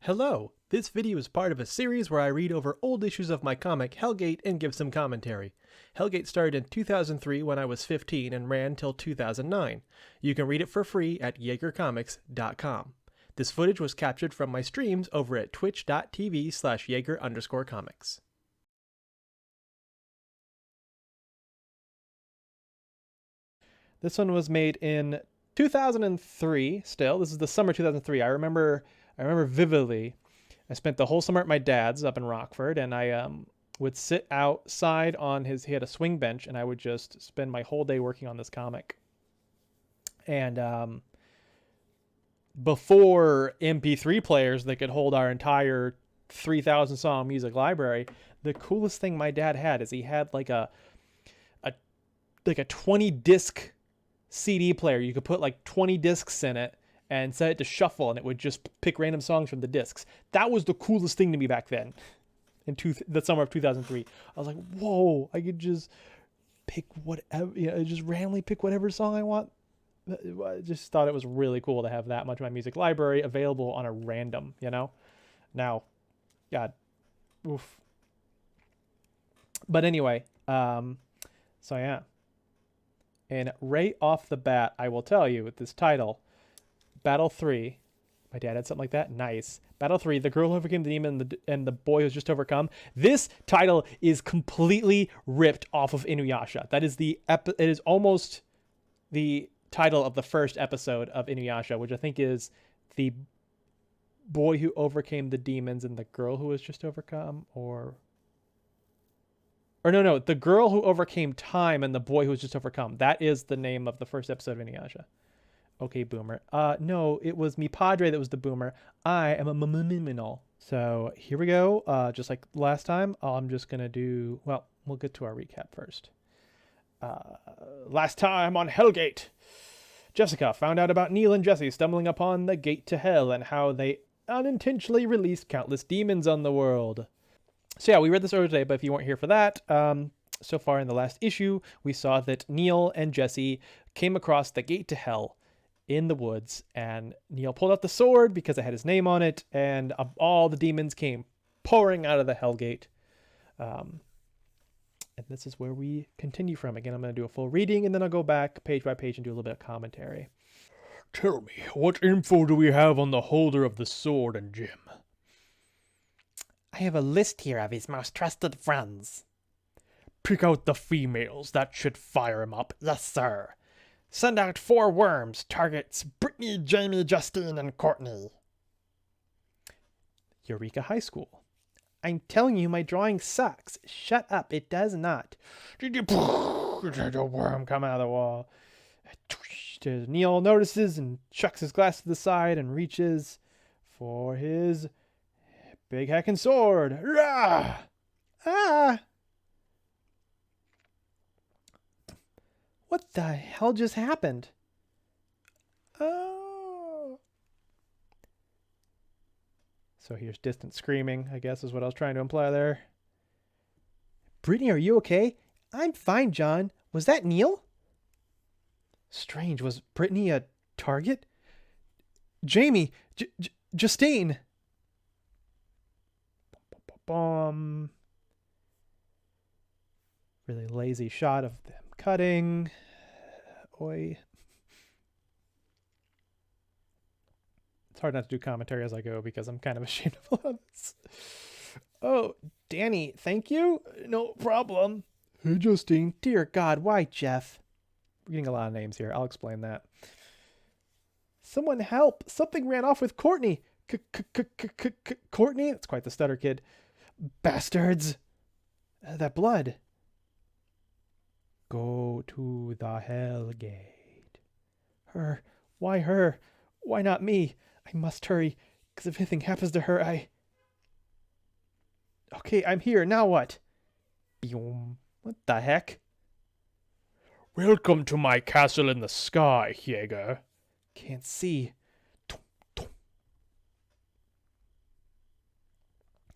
Hello! This video is part of a series where I read over old issues of my comic Hellgate and give some commentary. Hellgate started in 2003 when I was 15 and ran till 2009. You can read it for free at jaegercomics.com. This footage was captured from my streams over at twitch.tv/Jaeger_comics. This one was made in 2003 still. This is the summer 2003. I remember vividly. I spent the whole summer at my dad's up in Rockford, and I would sit outside on he had a swing bench, and I would just spend my whole day working on this comic. And before MP3 players that could hold our entire 3,000 song music library, the coolest thing my dad had is he had like a 20 disc CD player. You could put like 20 discs in it and set it to shuffle, and it would just pick random songs from the discs. That was the coolest thing to me back then, in the summer of 2003. I was like, whoa, I could just pick whatever, just randomly pick whatever song I want. I just thought it was really cool to have that much of my music library available on a random, Now, God, oof. But anyway, so yeah. And right off the bat, I will tell you with this title, Battle 3, my dad had something like that. Nice. Battle 3, The Girl Who Overcame the Demon and the Boy Who's Just Overcome. This title is completely ripped off of Inuyasha. That is it is almost the title of the first episode of Inuyasha, which I think is The Boy Who Overcame the Demons and the Girl Who Was Just Overcome, or no, The Girl Who Overcame Time and the Boy Who Was Just Overcome. That is the name of the first episode of Inuyasha. Okay, boomer. No, it was me padre that was the boomer. I am a minimal. So here we go. Just like last time, I'm just going to do, well, we'll get to our recap first. Last time on Hellgate, Jessica found out about Neil and Jesse stumbling upon the gate to hell and how they unintentionally released countless demons on the world. So yeah, we read this earlier today, but if you weren't here for that, so far in the last issue, we saw that Neil and Jesse came across the gate to hell in the woods, and Neil pulled out the sword because it had his name on it, and all the demons came pouring out of the Hellgate. And this is where we continue from. Again, I'm going to do a full reading, and then I'll go back page by page and do a little bit of commentary. Tell me, what info do we have on the holder of the sword and gem? I have a list here of his most trusted friends. Pick out the females. That should fire him up. Yes, sir. Send out 4 worms. Targets Brittany, Jamie, Justine, and Courtney. Eureka High School. I'm telling you, my drawing sucks. Shut up. It does not. Did a worm come out of the wall? Neil notices and chucks his glass to the side and reaches for his big hacking sword. Rah! Ah! What the hell just happened? Oh. So here's distant screaming, I guess is what I was trying to imply there. Brittany, are you okay? I'm fine, John. Was that Neil? Strange. Was Brittany a target? Jamie! Justine! Really lazy shot of them cutting. Oi. It's hard not to do commentary as I go because I'm kind of ashamed of all of this. Oh, Danny, thank you. No problem. Hey, Justine. Dear God, why Jeff? We're getting a lot of names here. I'll explain that. Someone help. Something ran off with Courtney. Courtney? That's quite the stutter, kid. Bastards. That blood. Go to the Hellgate. Her? Why her? Why not me? I must hurry, because if anything happens to her, Okay, I'm here. Now what? Boom. What the heck? Welcome to my castle in the sky, Jaeger. Can't see.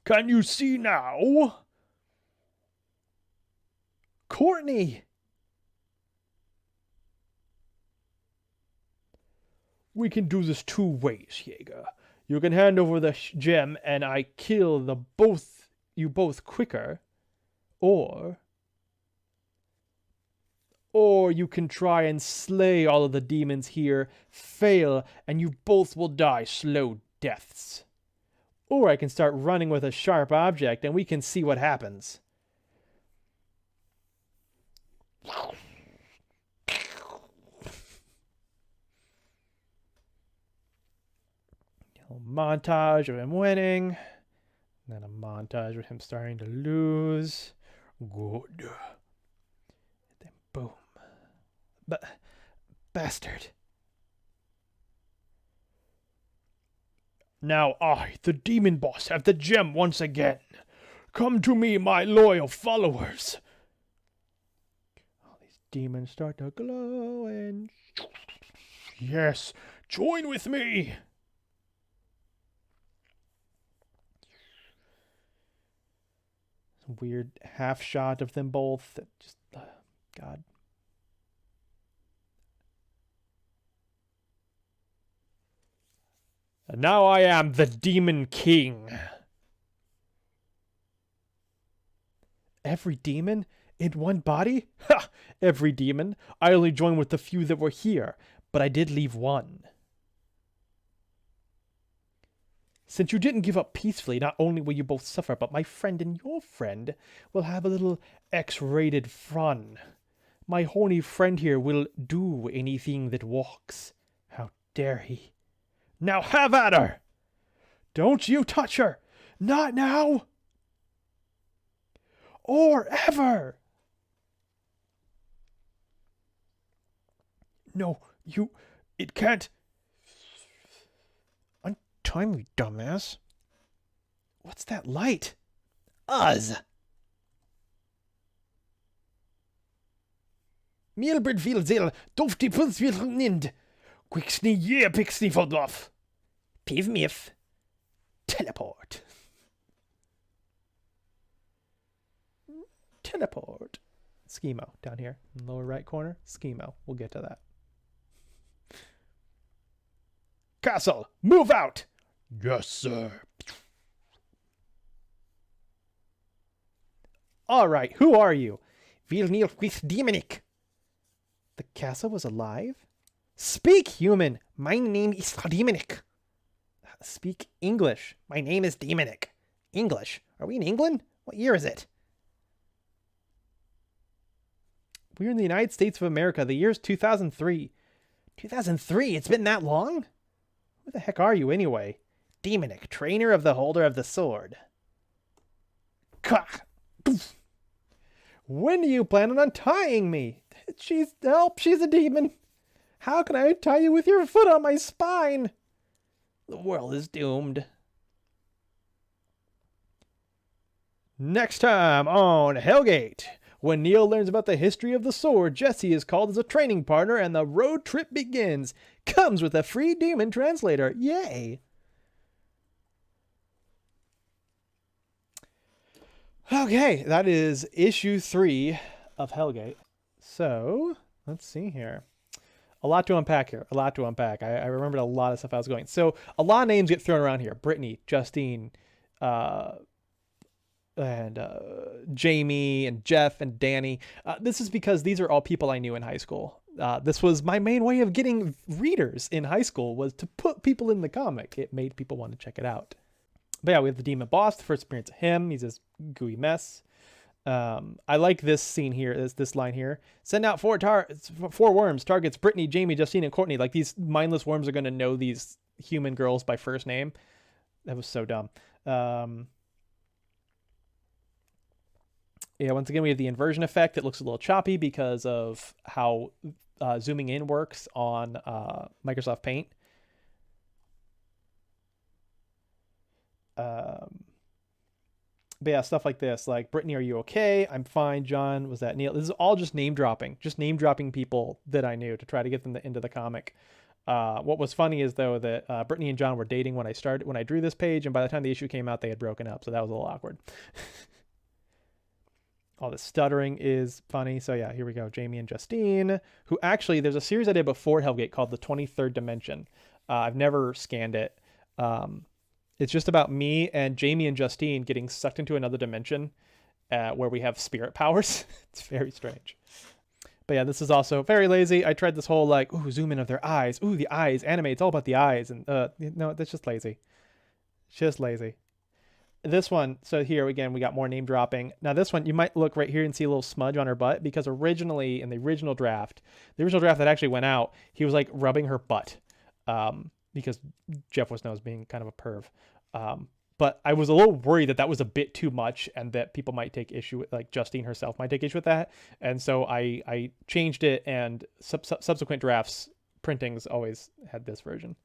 Can you see now? Courtney! We can do this 2 ways, Jaeger. You can hand over the gem and I kill you both quicker. Or you can try and slay all of the demons here, fail, and you both will die slow deaths. Or I can start running with a sharp object and we can see what happens. A montage of him winning. Then a montage of him starting to lose. Good. Then boom. Bastard. Now I, the demon boss, have the gem once again. Come to me, my loyal followers. All these demons start to glow and... Yes, join with me. Some weird half shot of them both. Just, God. And now I am the Demon King. Every demon in one body? Ha! Every demon. I only joined with the few that were here, but I did leave one. Since you didn't give up peacefully, not only will you both suffer, but my friend and your friend will have a little X-rated fun. My horny friend here will do anything that walks. How dare he? Now have at her! Don't you touch her! Not now! Or ever! No, it can't... Untie me, dumbass. What's that light? Us! Mielbred viel zil, dof die puls wil nind. Quicksnee yeah, picksnee for bluff. Piv miff. Teleport. Teleport. Schemo down here in the lower right corner. Schemo. We'll get to that. Castle, move out. Yes, sir. All right, who are you? Vilnil with Demonic. The castle was alive? Speak, human. My name is Demonic. Speak English. My name is Demonic. English. Are we in England? What year is it? We're in the United States of America. The year's 2003. 2003? It's been that long? Who the heck are you anyway? Demonic, trainer of the holder of the sword. When do you plan on untying me? Help, she's a demon. How can I tie you with your foot on my spine? The world is doomed. Next time on Hellgate. When Neil learns about the history of the sword, Jesse is called as a training partner and the road trip begins. Comes with a free demon translator. Yay! Okay, that is issue 3 of Hellgate. So, let's see here. A lot to unpack here. A lot to unpack. I remembered a lot of stuff I was going. So, a lot of names get thrown around here. Brittany, Justine, and Jamie and Jeff and Danny. This is because these are all people I knew in high school. This was my main way of getting readers in high school, was to put people in the comic. It made people want to check it out. But yeah, we have the demon boss, the first appearance of him. He's this gooey mess. I like this scene here, this line here. Send out 4 worms, targets Brittany, Jamie, Justine, and Courtney. Like, these mindless worms are going to know these human girls by first name. That was so dumb. Yeah, once again, we have the inversion effect. It looks a little choppy because of how zooming in works on Microsoft Paint. But yeah, stuff like this, like, Brittany, are you okay? I'm fine. John, was that Neil? This is all just name dropping people that I knew to try to get them into the comic. What was funny is, though, that Brittany and John were dating when I drew this page, and by the time the issue came out, they had broken up, so that was a little awkward. All this stuttering is funny. So yeah, here we go. Jamie and Justine, who actually, there's a series I did before Hellgate called The 23rd Dimension. I've never scanned it. Um, it's just about me and Jamie and Justine getting sucked into another dimension where we have spirit powers. It's very strange. But yeah, this is also very lazy. I tried this whole like, ooh, zoom in of their eyes. Ooh, the eyes. Anime, it's all about the eyes. And no, that's just lazy. It's just lazy. This one, so here again, we got more name dropping. Now this one, you might look right here and see a little smudge on her butt because originally in the original draft that actually went out, he was like rubbing her butt because Jeff was known as being kind of a perv. But I was a little worried that that was a bit too much and that people might take issue with, like Justine herself might take issue with that. And so I changed it, and subsequent drafts printings always had this version.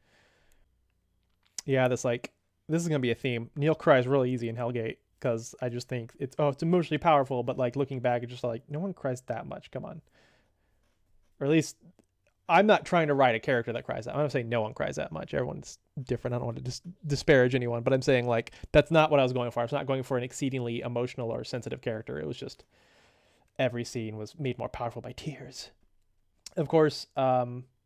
Yeah, this is gonna be a theme. Neil cries really easy in Hellgate because I just think it's emotionally powerful, but like looking back, it's just like no one cries that much. Come on, or at least I'm not trying to write a character that cries that. I'm not saying no one cries that much. Everyone's different. I don't want to disparage anyone, but I'm saying like that's not what I was going for. I was not going for an exceedingly emotional or sensitive character. It was just every scene was made more powerful by tears. Of course,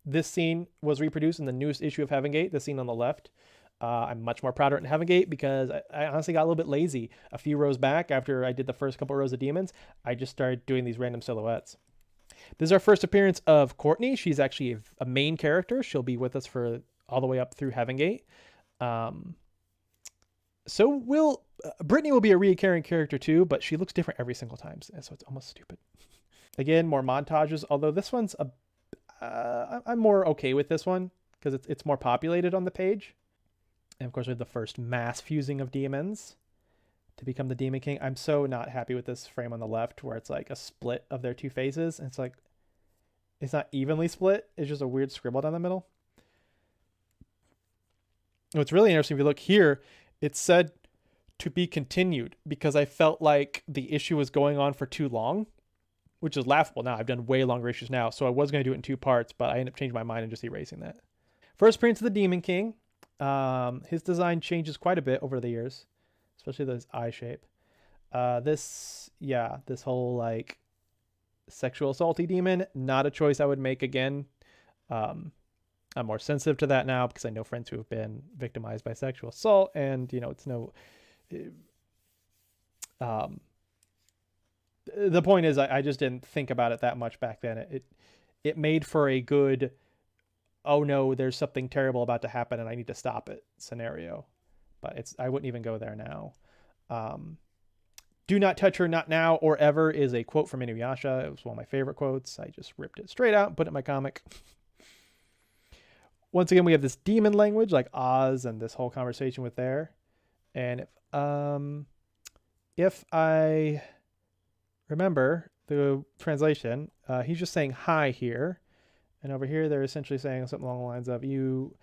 this scene was reproduced in the newest issue of Heaven Gate. The scene on the left. I'm much more proud of it in Heaven Gate because I honestly got a little bit lazy. A few rows back, after I did the first couple rows of demons, I just started doing these random silhouettes. This is our first appearance of Courtney. She's actually a main character. She'll be with us for all the way up through Heaven Gate. So Brittany will be a recurring character too, but she looks different every single time, so it's almost stupid. Again, more montages, although this one's I'm more okay with this one because it's more populated on the page. And of course, we have the first mass fusing of demons to become the Demon King. I'm so not happy with this frame on the left where it's like a split of their two faces. And it's like, it's not evenly split. It's just a weird scribble down the middle. What's really interesting, if you look here, it said to be continued because I felt like the issue was going on for too long, which is laughable now. I've done way longer issues now. So I was going to do it in 2 parts, but I ended up changing my mind and just erasing that. First appearance of the Demon King. His design changes quite a bit over the years, especially this eye shape. This whole like sexual assaulty demon, not a choice I would make again. I'm more sensitive to that now because I know friends who have been victimized by sexual assault, and it's no. The point is, I just didn't think about it that much back then. It made for a good, oh no, there's something terrible about to happen and I need to stop it scenario. But I wouldn't even go there now. Do not touch her, not now or ever is a quote from Inuyasha. It was one of my favorite quotes. I just ripped it straight out and put it in my comic. Once again, we have this demon language like Oz and this whole conversation with there. And if I remember the translation, he's just saying hi here. And over here, they're essentially saying something along the lines of, you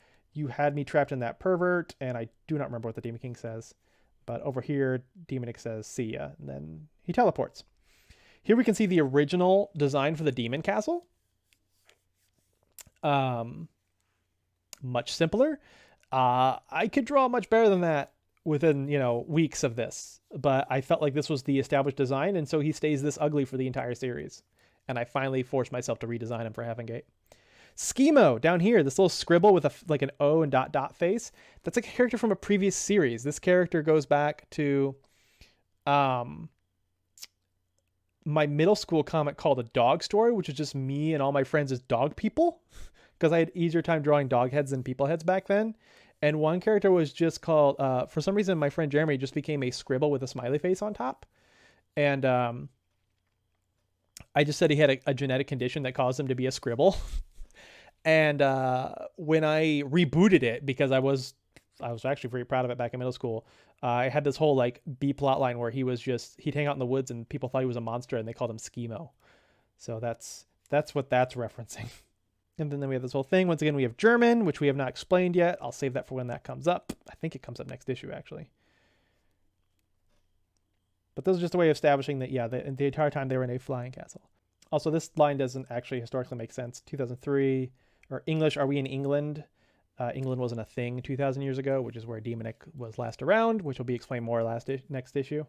had me trapped in that pervert, and I do not remember what the Demon King says. But over here, Demonic says, see ya, and then he teleports. Here we can see the original design for the Demon Castle. Much simpler. I could draw much better than that within, weeks of this. But I felt like this was the established design, and so he stays this ugly for the entire series. And I finally forced myself to redesign him for Heaven Gate. Schemo down here, this little scribble with like an O and dot face. That's like a character from a previous series. This character goes back to my middle school comic called A Dog Story, which is just me and all my friends as dog people because I had easier time drawing dog heads than people heads back then. And one character was just called, for some reason, my friend Jeremy just became a scribble with a smiley face on top. And I just said he had a genetic condition that caused him to be a scribble. And when I rebooted it, because I was actually very proud of it back in middle school, I had this whole like B plot line where he'd hang out in the woods and people thought he was a monster and they called him Schemo. So that's what that's referencing. And then we have this whole thing. Once again, we have German, which we have not explained yet. I'll save that for when that comes up. I think it comes up next issue, actually. But this is just a way of establishing that, the entire time they were in a flying castle. Also, this line doesn't actually historically make sense. 2003, or English, are we in England? England wasn't a thing 2,000 years ago, which is where Demonic was last around, which will be explained more next issue.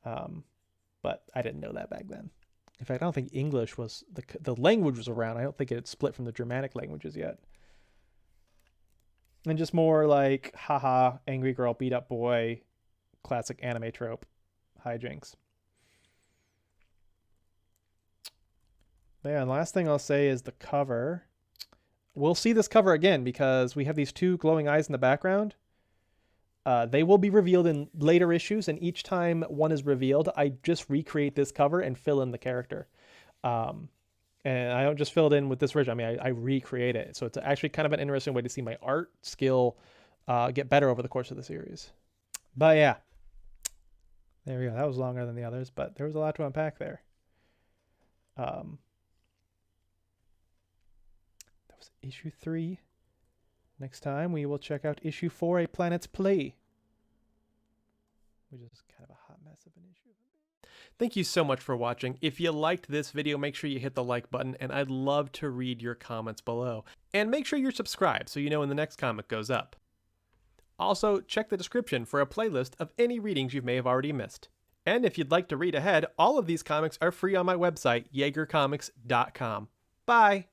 But I didn't know that back then. In fact, I don't think English was, the language was around. I don't think it had split from the Germanic languages yet. And just more like, haha, angry girl, beat up boy, classic anime trope, hijinks. Yeah, and last thing I'll say is the cover. We'll see this cover again because we have these two glowing eyes in the background. They will be revealed in later issues, and each time one is revealed, I just recreate this cover and fill in the character. And I don't just fill it in with this version. I mean, I recreate it. So it's actually kind of an interesting way to see my art skill get better over the course of the series. But yeah, there we go. That was longer than the others, but there was a lot to unpack there. That was issue 3. Next time we will check out issue 4, A Planet's Play, which is kind of a hot mess of an issue. Thank you so much for watching. If you liked this video, make sure you hit the like button, and I'd love to read your comments below. And make sure you're subscribed so you know when the next comic goes up. Also, check the description for a playlist of any readings you may have already missed. And if you'd like to read ahead, all of these comics are free on my website, YagerComics.com. Bye!